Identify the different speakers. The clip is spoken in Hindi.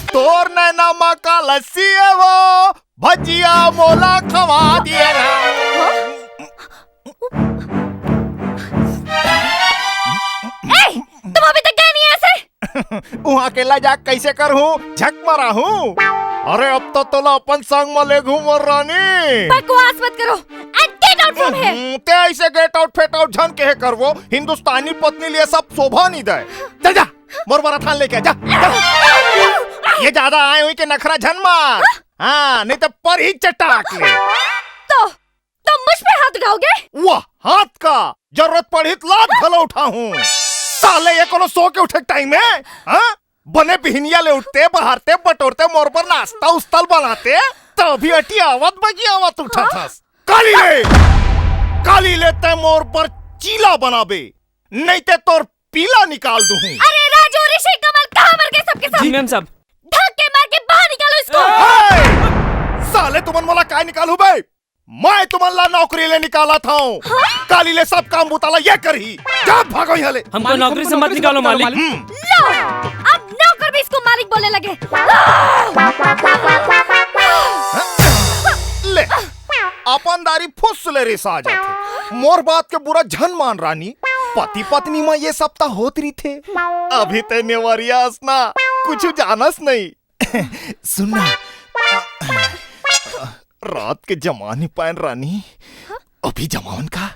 Speaker 1: तोर नैना का लस्सी है वो, भजिया मोला खवा दिएगा।
Speaker 2: तुम अभी तक गए नहीं ऐसे?
Speaker 1: वहाँ अकेला जा कैसे कर हूँ, झक मरा हूँ। अरे अब तो तोला अपन संग में ले घूमर रानी।
Speaker 2: बकवास मत करो and get out from here।
Speaker 1: ते ऐसे गेट आउट फेट आउट झन के कर वो हिंदुस्तानी पत्नी लिए सब शोभा नहीं दे। चल जा मोर बरा थान लेके जा, ये ज्यादा आए हुई के नखरा झन मार। हाँ नहीं तो पर ही चटाक ले।
Speaker 2: तो मुझ पे हाथ उठाओगे?
Speaker 1: वाह हाथ का जरूरत पड़ी तो लात भला उठा हूँ। साले ये कोनो सो के उठे टाइम है? हाँ बने बिहनिया ले उठते बहारते बटोरते मोर पर नाश्ता उस्तल बनाते तभी अटी आवत बगी आवत उठा था। काली ले ते मोर पर चीला बनाबे नहीं ते तोर पीला निकाल दूँ।
Speaker 2: अरे राजू ऋषि कमल कहाँ मर गए सबके सब?
Speaker 3: जी मैम साहब।
Speaker 2: धक्के मार के बाहर निकालो इसको।
Speaker 1: साले तुमन मोला काय निकालू बे? मैं तुमला नौकरी ले निकाला था। काली ले सब काम बुताला ये करी। जा भागो यहाँ ले।
Speaker 3: हमको नौकरी से मत निकालो मालिक।
Speaker 2: लो अब नौकर भी इसको मालिक बोलने लगे।
Speaker 1: ले अपनदारी फुस ले रे साजा। मोर बात के बुरा झन मान रानी। पति पत्नी में ये सप्ताह होत रही थे। अभी ते नेवरियास ना कुछ जानस नहीं। सुनना रात के जमा नहीं पायन रानी, अभी जमावन का।